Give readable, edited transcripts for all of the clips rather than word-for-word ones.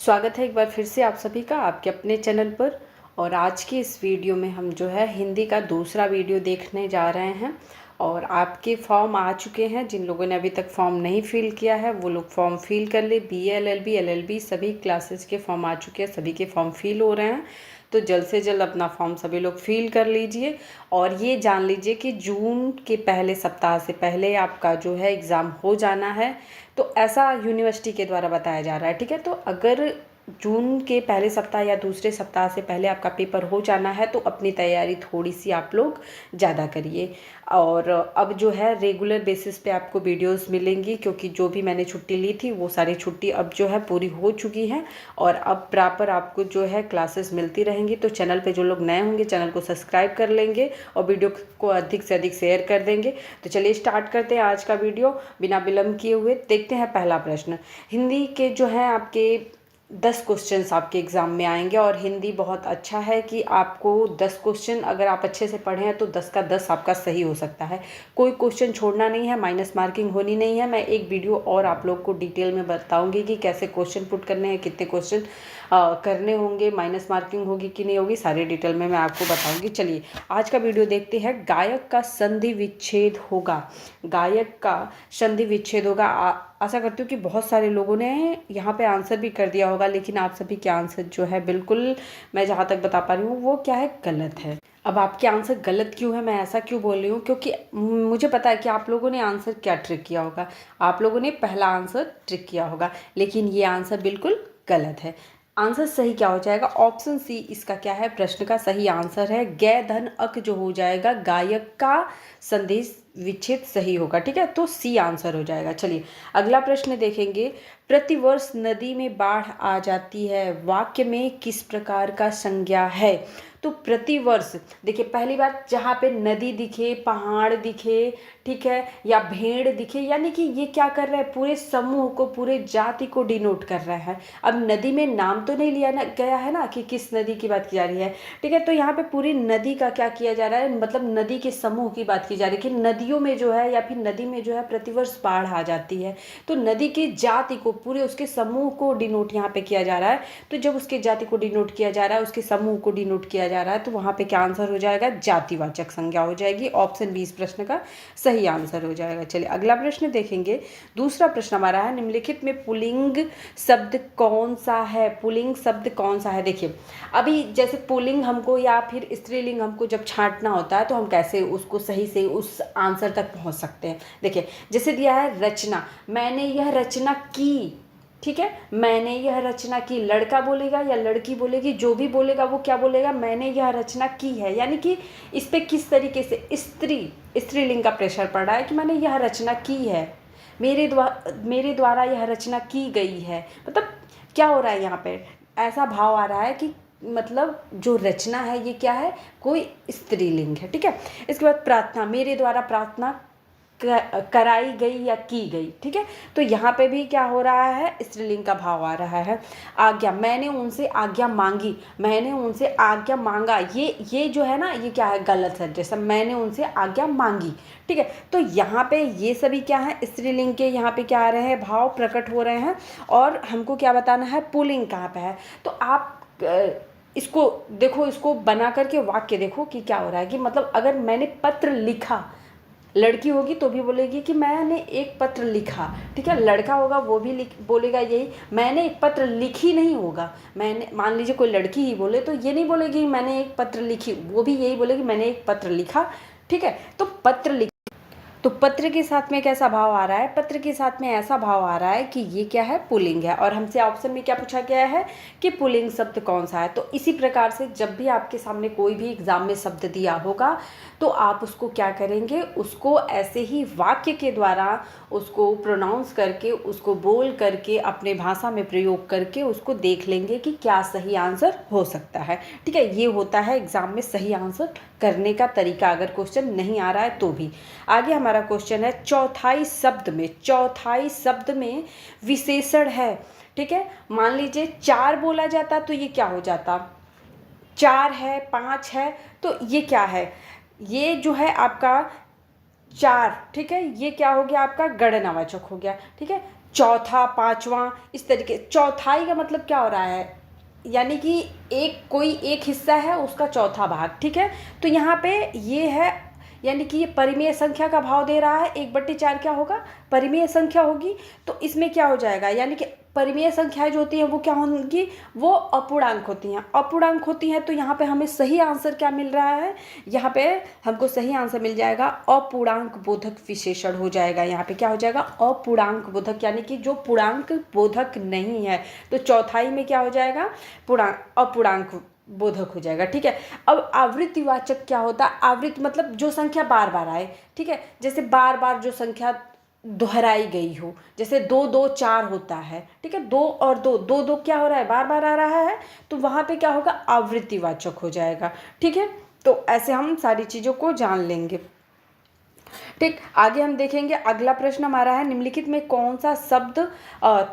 स्वागत है एक बार फिर से आप सभी का आपके अपने चैनल पर। और आज की इस वीडियो में हम जो है हिंदी का दूसरा वीडियो देखने जा रहे हैं। और आपके फॉर्म आ चुके हैं। जिन लोगों ने अभी तक फॉर्म नहीं फिल किया है वो लोग फॉर्म फिल कर ले। BA LLB LLB सभी क्लासेस के फॉर्म आ चुके हैं, सभी के फॉर्म फिल हो रहे हैं। तो जल्द से जल्द अपना फॉर्म सभी लोग फिल कर लीजिए। और ये जान लीजिए कि जून के पहले सप्ताह से पहले आपका जो है एग्ज़ाम हो जाना है। तो ऐसा यूनिवर्सिटी के द्वारा बताया जा रहा है, ठीक है। तो अगर जून के पहले सप्ताह या दूसरे सप्ताह से पहले आपका पेपर हो जाना है तो अपनी तैयारी थोड़ी सी आप लोग ज़्यादा करिए। और अब जो है रेगुलर बेसिस पे आपको वीडियोस मिलेंगी, क्योंकि जो भी मैंने छुट्टी ली थी वो सारी छुट्टी अब जो है पूरी हो चुकी हैं। और अब प्रॉपर आपको जो है क्लासेस मिलती रहेंगी। तो चैनल पे जो लोग नए होंगे चैनल को सब्सक्राइब कर लेंगे और वीडियो को अधिक से अधिक शेयर कर देंगे। तो चलिए स्टार्ट करते हैं आज का वीडियो बिना विलम्ब किए हुए। देखते हैं पहला प्रश्न। हिंदी के जो है आपके 10 क्वेश्चंस आपके एग्ज़ाम में आएंगे। और हिंदी बहुत अच्छा है कि आपको 10 क्वेश्चन अगर आप अच्छे से पढ़े हैं तो 10 का 10 आपका सही हो सकता है। कोई क्वेश्चन छोड़ना नहीं है, माइनस मार्किंग होनी नहीं है। मैं एक वीडियो और आप लोग को डिटेल में बताऊंगी कि कैसे क्वेश्चन पुट करने हैं, कितने क्वेश्चन करने होंगे, माइनस मार्किंग होगी कि नहीं होगी, सारे डिटेल में मैं आपको बताऊंगी। चलिए आज का वीडियो देखते हैं। गायक का संधि विच्छेद होगा। गायक का संधि विच्छेद होगा। आशा करती हूँ कि बहुत सारे लोगों ने यहाँ पे आंसर भी कर दिया होगा, लेकिन आप सभी के आंसर जो है बिल्कुल मैं जहाँ तक बता पा रही हूँ वो क्या है, गलत है। अब आपके आंसर गलत क्यों है, मैं ऐसा क्यों बोल रही हूँ, क्योंकि मुझे पता है कि आप लोगों ने आंसर क्या ट्रिक किया होगा। आप लोगों ने पहला आंसर ट्रिक किया होगा, लेकिन ये आंसर बिल्कुल गलत है। आंसर सही क्या हो जाएगा, ऑप्शन सी इसका क्या है, प्रश्न का सही आंसर है। गै धन अक जो हो जाएगा, गायक का संदेश विच्छेद सही होगा, ठीक है। तो सी आंसर हो जाएगा। चलिए अगला प्रश्न देखेंगे। प्रतिवर्ष नदी में बाढ़ आ जाती है, वाक्य में किस प्रकार का संज्ञा है। तो प्रतिवर्ष देखिए, पहली बात जहाँ पे नदी दिखे, पहाड़ दिखे, ठीक है, या भेड़ दिखे, यानी कि ये क्या कर रहा है, पूरे समूह को, पूरे जाति को डिनोट कर रहा है। अब नदी में नाम तो नहीं लिया ना गया है ना कि किस नदी की बात की जा रही है, ठीक है। तो यहाँ पे पूरी नदी का क्या किया जा रहा है, मतलब नदी के समूह की बात की जा रही है कि नदियों में जो है या फिर नदी में जो है प्रतिवर्ष बाढ़ आ जाती है। तो नदी की जाति को, पूरे उसके समूह को डिनोट यहाँ पे किया जा रहा है। तो जब उसके जाति को डिनोट किया जा रहा है, उसके समूह को डिनोट किया जा रहा है, तो वहाँ पे क्या आंसर हो जाएगा, जातिवाचक संज्ञा हो जाएगी। ऑप्शन 20 प्रश्न का सही आंसर हो जाएगा। चलिए अगला प्रश्न देखेंगे। दूसरा प्रश्न हमारा है, निम्नलिखित में पुल्लिंग शब्द कौन सा है। पुल्लिंग शब्द कौन सा है। देखिए अभी जैसे पुल्लिंग हमको या फिर स्त्रीलिंग हमको जब छांटना होता है तो हम कैसे उसको सही से उस आंसर तक पहुंच सकते हैं। देखिए जैसे दिया है रचना, मैंने यह रचना की, ठीक है, मैंने यह रचना की। लड़का बोलेगा या लड़की बोलेगी, जो भी बोलेगा वो क्या बोलेगा, मैंने यह रचना की है। यानी कि इस पे किस तरीके से स्त्रीलिंग का प्रेशर पड़ रहा है कि मैंने यह रचना की है, मेरे द्वारा यह रचना की गई है। मतलब क्या हो रहा है यहाँ पे, ऐसा भाव आ रहा है कि मतलब जो रचना है ये क्या है, कोई स्त्रीलिंग है, ठीक है। इसके बाद प्रार्थना, मेरे द्वारा प्रार्थना कराई गई या की गई, ठीक है। तो यहाँ पे भी क्या हो रहा है, स्त्रीलिंग का भाव आ रहा है। आज्ञा, मैंने उनसे आज्ञा मांगी, मैंने उनसे आज्ञा मांगा, ये जो है ना, ये क्या है, गलत है। जैसा मैंने उनसे आज्ञा मांगी, ठीक है। तो यहाँ पे ये सभी क्या है, स्त्रीलिंग के यहाँ पे क्या आ रहे हैं, भाव प्रकट हो रहे हैं। और हमको क्या बताना है, पुल्लिंग कहाँ पे है। तो आप इसको देखो, इसको बना करके वाक्य देखो कि क्या हो रहा है कि मतलब अगर मैंने पत्र लिखा, लड़की होगी तो भी बोलेगी कि मैंने एक पत्र लिखा, ठीक है। लड़का होगा वो भी बोलेगा यही, मैंने एक पत्र लिखी नहीं होगा। मैंने, मान लीजिए कोई लड़की ही बोले तो ये नहीं बोलेगी मैंने एक पत्र लिखी, वो भी यही बोलेगी मैंने एक पत्र लिखा, ठीक है। तो पत्र लिख, तो पत्र के साथ में कैसा भाव आ रहा है, पत्र के साथ में ऐसा भाव आ रहा है कि ये क्या है, पुल्लिंग है। और हमसे ऑप्शन में क्या पूछा गया है कि पुल्लिंग शब्द कौन सा है। तो इसी प्रकार से जब भी आपके सामने कोई भी एग्जाम में शब्द दिया होगा तो आप उसको क्या करेंगे, उसको ऐसे ही वाक्य के द्वारा उसको प्रोनाउंस करके, उसको बोल करके, अपने भाषा में प्रयोग करके उसको देख लेंगे कि क्या सही आंसर हो सकता है, ठीक है। ये होता है एग्जाम में सही आंसर करने का तरीका, अगर क्वेश्चन नहीं आ रहा है तो भी। आगे हमारा क्वेश्चन है, चौथाई शब्द में विशेषण है, ठीक है। मान लीजिए 4 बोला जाता तो ये क्या हो जाता, 4 है, 5 है, तो ये क्या है, ये जो है आपका 4, ठीक है, ये क्या हो गया, आपका गणनावाचक हो गया, ठीक है। चौथा, पांचवा, इस तरीके। चौथाई का मतलब क्या हो रहा है, यानी कि एक कोई एक हिस्सा है उसका चौथा भाग, ठीक है। तो यहाँ पे ये है, यानी कि ये परिमेय संख्या का भाव दे रहा है। 1/4 क्या होगा, परिमेय संख्या होगी। तो इसमें क्या हो जाएगा, यानी कि परिमेय संख्याएं जो होती हैं वो क्या होंगी, वो अपूर्णांक होती हैं। अपूर्णांक होती हैं तो यहाँ पे हमें सही आंसर क्या मिल रहा है, यहाँ पे हमको सही आंसर मिल जाएगा अपूर्णांक बोधक विशेषण हो जाएगा। यहाँ पे क्या हो जाएगा, अपूर्णांक बोधक, यानी कि जो पूर्णांक बोधक नहीं है। तो चौथाई में क्या हो जाएगा, अपूर्णांक बोधक हो जाएगा, ठीक है। अब आवृत्तिवाचक क्या होता है, आवृत्ति मतलब जो संख्या बार बार आए, ठीक है। जैसे बार बार जो संख्या दोहराई गई हो, जैसे 2 2 4 होता है, ठीक है। 2 और 2 2 2 क्या हो रहा है, बार बार आ रहा है, तो वहाँ पे क्या होगा, आवृत्तिवाचक हो जाएगा, ठीक है। तो ऐसे हम सारी चीज़ों को जान लेंगे, ठीक। आगे हम देखेंगे, अगला प्रश्न हमारा है, निम्नलिखित में कौन सा शब्द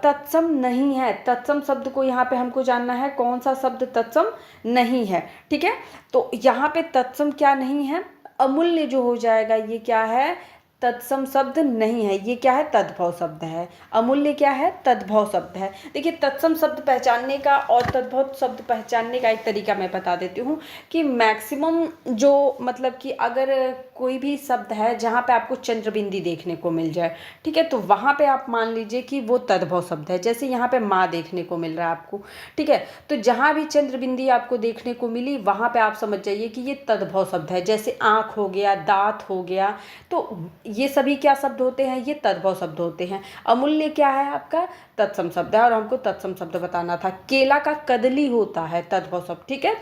तत्सम नहीं है। तत्सम शब्द को यहाँ पे हमको जानना है, कौन सा शब्द तत्सम नहीं है, ठीक है। तो यहाँ पे तत्सम क्या नहीं है, अमूल्य जो हो जाएगा, ये क्या है, तत्सम शब्द नहीं है, ये क्या है, तद्भव शब्द है। अमूल्य क्या है, तद्भव शब्द है। देखिए, तत्सम शब्द पहचानने का और तद्भव शब्द पहचानने का एक तरीका मैं बता देती हूँ कि मैक्सिमम जो मतलब कि अगर कोई भी शब्द है जहाँ पे आपको चंद्रबिंदी देखने को मिल जाए, ठीक है, तो वहाँ पे आप मान लीजिए कि वो तद्भव शब्द है। जैसे यहाँ पे माँ देखने को मिल रहा है आपको, ठीक है, तो जहाँ भी चंद्रबिंदी आपको देखने को मिली वहाँ पे आप समझ जाइए कि ये तद्भव शब्द है। जैसे आँख हो गया, दाँत हो गया, तो ये सभी क्या शब्द होते हैं, ये तद्भव शब्द होते हैं। अमूल्य क्या है आपका, तत्सम शब्द है, और हमको तत्सम शब्द बताना था। केला का कदली होता है, तद्भव शब्द, ठीक है।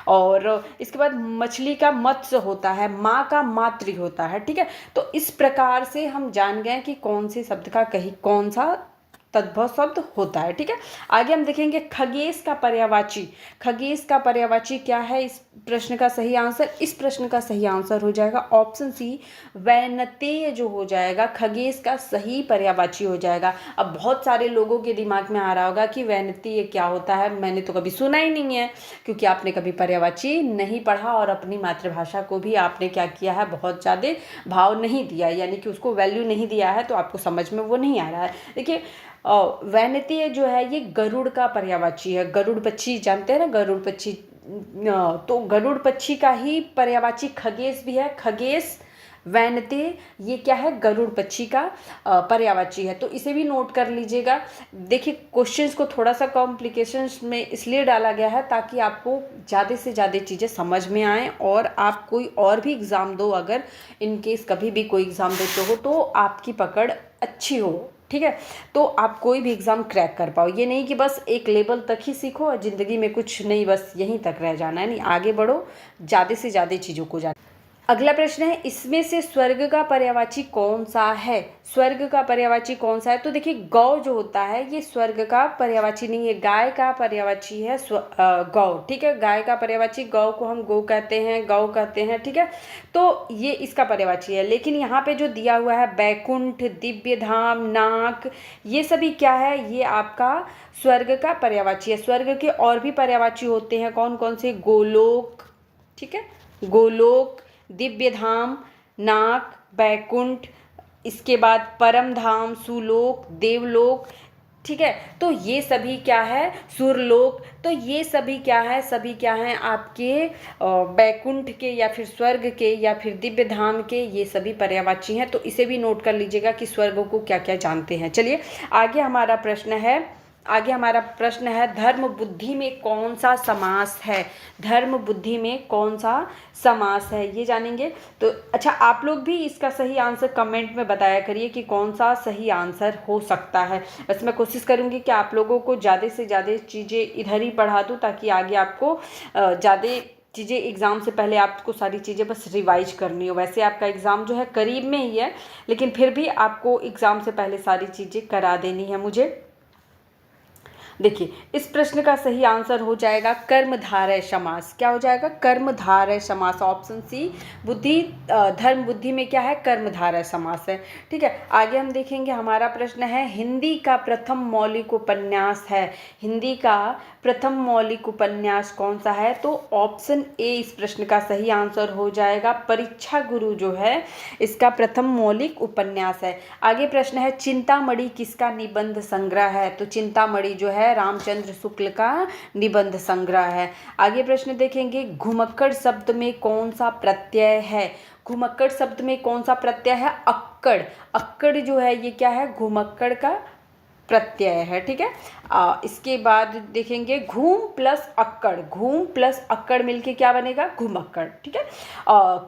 और इसके बाद मछली का मत्स्य होता है, माँ का मातृ होता है, ठीक है। तो इस प्रकार से हम जान गए कि कौन से शब्द का कहीं कौन सा तद्भव शब्द होता है, ठीक है। आगे हम देखेंगे, खगेश का पर्यायवाची। खगेश का पर्यायवाची क्या है, इस प्रश्न का सही आंसर, इस प्रश्न का सही आंसर हो जाएगा ऑप्शन सी, वैनतेय जो हो जाएगा, खगेश का सही पर्यायवाची हो जाएगा। अब बहुत सारे लोगों के दिमाग में आ रहा होगा कि वैनतेय क्या होता है, मैंने तो कभी सुना ही नहीं है, क्योंकि आपने कभी पर्यायवाची नहीं पढ़ा और अपनी मातृभाषा को भी आपने क्या किया है, बहुत ज़्यादा भाव नहीं दिया, यानी कि उसको वैल्यू नहीं दिया है, तो आपको समझ में वो नहीं आ रहा है। देखिए, वैनतीय जो है ये गरुड़ का पर्यायवाची है। गरुड़ पक्षी जानते हैं ना, गरुड़ पक्षी, तो गरुड़ पक्षी का ही पर्यायवाची खगेश भी है। खगेश, वैनतीय, ये क्या है, गरुड़ पक्षी का पर्यायवाची है। तो इसे भी नोट कर लीजिएगा। देखिए, क्वेश्चंस को थोड़ा सा कॉम्प्लिकेशंस में इसलिए डाला गया है ताकि आपको ज़्यादा से ज़्यादा चीज़ें समझ में आएँ, और आप कोई और भी एग्ज़ाम दो, अगर इन केस कभी भी कोई एग्ज़ाम देते हो तो आपकी पकड़ अच्छी हो, ठीक है, तो आप कोई भी एग्ज़ाम क्रैक कर पाओ। ये नहीं कि बस एक लेवल तक ही सीखो और ज़िंदगी में कुछ नहीं, बस यहीं तक रह जाना है, नहीं, आगे बढ़ो, ज़्यादा से ज़्यादा चीज़ों को जानो। अगला प्रश्न है, इसमें से स्वर्ग का पर्यायवाची कौन सा है। स्वर्ग का पर्यायवाची कौन सा है, तो देखिए, गौ जो होता है ये स्वर्ग का पर्यायवाची नहीं है, गाय का पर्यायवाची है गौ, ठीक है। गाय का पर्यायवाची, गौ को हम गो कहते हैं, गौ कहते हैं, ठीक है। तो ये इसका पर्यायवाची है। लेकिन यहाँ पे जो दिया हुआ है बैकुंठ, दिव्य धाम, नाक, ये सभी क्या है, ये आपका स्वर्ग का पर्यायवाची है। स्वर्ग के और भी पर्यायवाची होते हैं, कौन कौन से, गोलोक, ठीक है, गोलोक, दिव्य धाम, नाक, बैकुंठ, इसके बाद परम धाम, सुलोक, देवलोक, ठीक है। तो ये सभी क्या है, सुरलोक, तो ये सभी क्या है, सभी क्या हैं आपके बैकुंठ के या फिर स्वर्ग के या फिर दिव्य धाम के, ये सभी पर्यायवाची हैं। तो इसे भी नोट कर लीजिएगा कि स्वर्ग को क्या क्या जानते हैं। चलिए आगे हमारा प्रश्न है, धर्म बुद्धि में कौन सा समास है। धर्म बुद्धि में कौन सा समास है, ये जानेंगे। तो अच्छा, आप लोग भी इसका सही आंसर कमेंट में बताया करिए कि कौन सा सही आंसर हो सकता है। बस मैं कोशिश करूँगी कि आप लोगों को ज़्यादा से ज़्यादा चीज़ें इधर ही पढ़ा दूँ, ताकि आगे आपको ज़्यादा चीज़ें, एग्ज़ाम से पहले आपको सारी चीज़ें बस रिवाइज करनी हो। वैसे आपका एग्ज़ाम जो है करीब में ही है, लेकिन फिर भी आपको एग्ज़ाम से पहले सारी चीज़ें करा देनी है मुझे। देखिए, इस प्रश्न का सही आंसर हो जाएगा कर्मधारय समास। क्या हो जाएगा? कर्मधारय समास। ऑप्शन सी बुद्धि धर्म बुद्धि में क्या है? कर्मधारय समास है। ठीक है, आगे हम देखेंगे। हमारा प्रश्न है हिंदी का प्रथम मौलिक उपन्यास है। हिंदी का प्रथम मौलिक उपन्यास कौन सा है? तो ऑप्शन ए इस प्रश्न का सही आंसर हो जाएगा। परीक्षा गुरु जो है इसका प्रथम मौलिक उपन्यास है। आगे प्रश्न है चिंतामणि किसका निबंध संग्रह है? तो चिंतामणि जो है रामचंद्र शुक्ल का निबंध संग्रह है। आगे प्रश्न देखेंगे घुमक्कड़ शब्द में कौन सा प्रत्यय है? घुमक्कड़ शब्द में कौन सा प्रत्यय है? अक्कड़। अक्कड़ जो है ये क्या है? घुमक्कड़ का प्रत्यय है। ठीक है, इसके बाद देखेंगे घूम प्लस अक्कड़। घूम प्लस अक्कड़ मिलके क्या बनेगा? घुमक्कड़। ठीक है,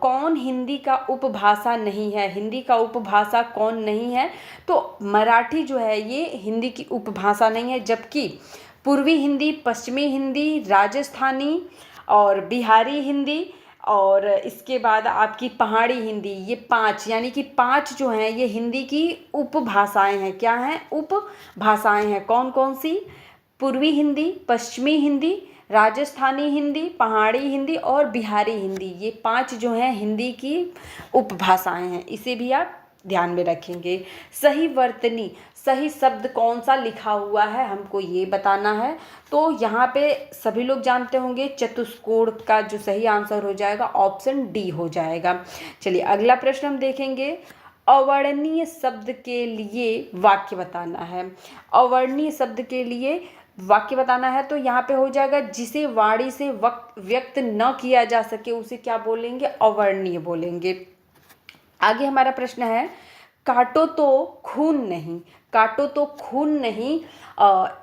कौन हिंदी का उपभाषा नहीं है? हिंदी का उपभाषा कौन नहीं है? तो मराठी जो है ये हिंदी की उपभाषा नहीं है, जबकि पूर्वी हिंदी, पश्चिमी हिंदी, राजस्थानी और बिहारी हिंदी और इसके बाद आपकी पहाड़ी हिंदी, ये 5 यानी कि 5 जो हैं ये हिंदी की उपभाषाएं हैं। क्या हैं? उपभाषाएं हैं। कौन कौन सी? पूर्वी हिंदी, पश्चिमी हिंदी, राजस्थानी हिंदी, पहाड़ी हिंदी और बिहारी हिंदी, ये 5 जो हैं हिंदी की उपभाषाएं हैं। इसे भी आप ध्यान में रखेंगे। सही वर्तनी, सही शब्द कौन सा लिखा हुआ है हमको ये बताना है। तो यहाँ पे सभी लोग जानते होंगे चतुष्कोण का जो सही आंसर हो जाएगा ऑप्शन डी हो जाएगा। चलिए अगला प्रश्न हम देखेंगे। अवर्णनीय शब्द के लिए वाक्य बताना है। अवर्णनीय शब्द के लिए वाक्य बताना है तो यहाँ पे हो जाएगा जिसे वाणी से व्यक्त न किया जा सके उसे क्या बोलेंगे? अवर्णनीय बोलेंगे। आगे हमारा प्रश्न है काटो तो खून नहीं। काटो तो खून नहीं,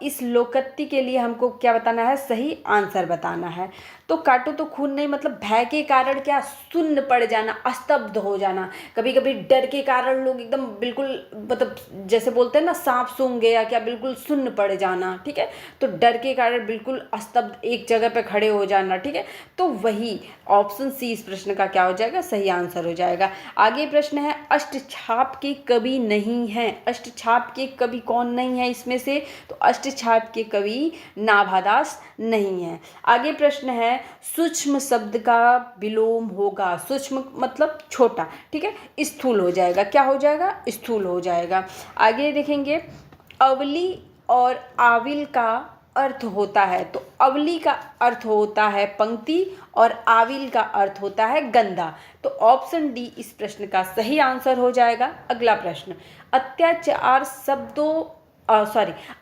इस लोकोक्ति के लिए हमको क्या बताना है? सही आंसर बताना है। तो काटो तो खून नहीं मतलब भय के कारण क्या? सुन्न पड़ जाना, स्तब्ध हो जाना। कभी कभी डर के कारण लोग एकदम बिल्कुल मतलब जैसे बोलते हैं ना सांप सूंघ गया क्या, बिल्कुल सुन्न पड़ जाना। ठीक है, तो डर के कारण बिल्कुल स्तब्ध एक जगह पे खड़े हो जाना। ठीक है, तो वही ऑप्शन सी इस प्रश्न का क्या हो जाएगा? सही आंसर हो जाएगा। आगे प्रश्न है अष्टछाप के कवि नहीं है। अष्टछाप के कवि कौन नहीं है इसमें से? तो अष्टछाप के कवि नाभादास नहीं है। आगे प्रश्न है सूक्ष्म शब्द का विलोम होगा। सूक्ष्म मतलब छोटा। ठीक है, स्थूल हो जाएगा। क्या हो जाएगा? स्थूल हो जाएगा। आगे देखेंगे अवली और आविल का अर्थ होता है। तो अवली का अर्थ होता है पंक्ति और आविल का अर्थ होता है गंदा। तो ऑप्शन डी इस प्रश्न का सही आंसर हो जाएगा। अगला प्रश्न अत्याचार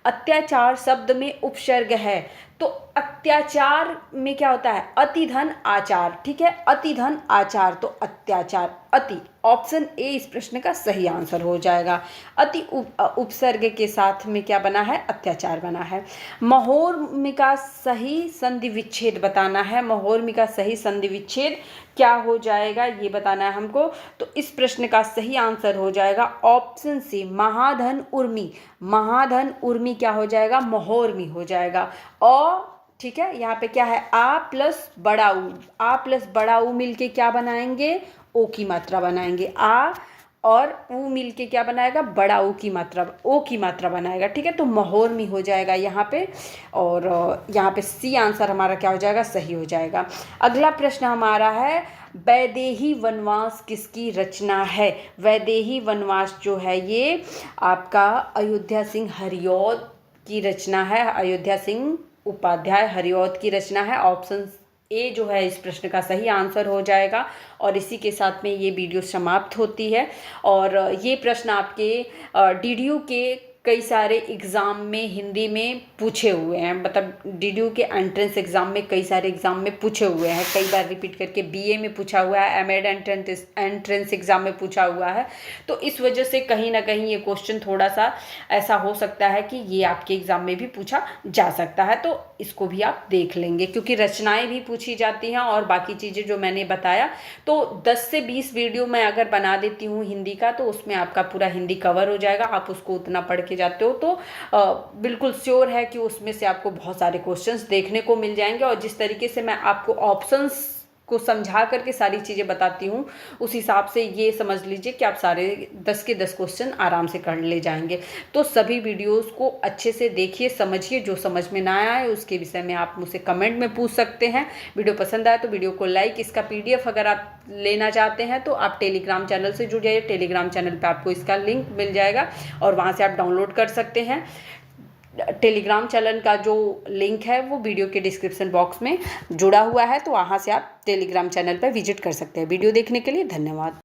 अत्याचार शब्द में उपसर्ग है। तो अत्याचार में क्या होता है? अति धन आचार। ठीक है, अति धन आचार, तो अत्याचार अति। ऑप्शन ए इस प्रश्न का सही आंसर हो जाएगा। अति उपसर्ग के साथ में क्या बना है? अत्याचार बना है। महोर्मी का सही संधि विच्छेद बताना है। महोर्मी का सही संधि विच्छेद क्या हो जाएगा ये बताना है हमको। तो इस प्रश्न का सही आंसर हो जाएगा ऑप्शन सी महाधन उर्मी। महाधन उर्मी क्या हो जाएगा? महोर्मी हो जाएगा। और ठीक है, यहाँ पे क्या है? आ प्लस बड़ा ऊ, आ प्लस बड़ा ऊ मिलके क्या बनाएंगे? ओ की मात्रा बनाएंगे। आ और ऊ मिलके क्या बनाएगा? बड़ा ऊ की मात्रा, ओ की मात्रा बनाएगा। ठीक है, तो महोर्मी हो जाएगा यहाँ पे। और यहाँ पे सी आंसर हमारा क्या हो जाएगा? सही हो जाएगा। अगला प्रश्न हमारा है वैदेही वनवास किसकी रचना है? वैदेही वनवास जो है ये आपका अयोध्या सिंह हरिऔध की रचना है। अयोध्या सिंह उपाध्याय हरिऔध की रचना है। ऑप्शन ए जो है इस प्रश्न का सही आंसर हो जाएगा। और इसी के साथ में ये वीडियो समाप्त होती है। और ये प्रश्न आपके डीडीयू के कई सारे एग्ज़ाम में हिंदी में पूछे हुए हैं। मतलब डीडीयू के एंट्रेंस एग्ज़ाम में कई सारे एग्ज़ाम में पूछे हुए हैं। कई बार रिपीट करके बीए में पूछा हुआ है, एमएड एंट्रेंस एग्ज़ाम में पूछा हुआ है। तो इस वजह से कहीं ना कहीं ये क्वेश्चन थोड़ा सा ऐसा हो सकता है कि ये आपके एग्ज़ाम में भी पूछा जा सकता है। तो इसको भी आप देख लेंगे क्योंकि रचनाएँ भी पूछी जाती हैं और बाकी चीज़ें जो मैंने बताया। तो 10 से 20 वीडियो मैं अगर बना देती हूँ हिंदी का तो उसमें आपका पूरा हिंदी कवर हो जाएगा। आप उसको उतना पढ़ के जाते हो तो बिल्कुल श्योर है कि उसमें से आपको बहुत सारे क्वेश्चंस देखने को मिल जाएंगे। और जिस तरीके से मैं आपको ऑप्शंस को समझा करके सारी चीज़ें बताती हूँ, उस हिसाब से ये समझ लीजिए कि आप सारे 10 के 10 क्वेश्चन आराम से कर ले जाएंगे। तो सभी वीडियोस को अच्छे से देखिए, समझिए, जो समझ में ना आए उसके विषय में आप मुझसे कमेंट में पूछ सकते हैं। वीडियो पसंद आए तो वीडियो को लाइक, इसका PDF अगर आप लेना चाहते हैं तो आप टेलीग्राम चैनल से जुड़ जाइए। टेलीग्राम चैनल पर आपको इसका लिंक मिल जाएगा और वहाँ से आप डाउनलोड कर सकते हैं। टेलीग्राम चैनल का जो लिंक है वो वीडियो के डिस्क्रिप्शन बॉक्स में जुड़ा हुआ है, तो वहाँ से आप टेलीग्राम चैनल पर विजिट कर सकते हैं। वीडियो देखने के लिए धन्यवाद।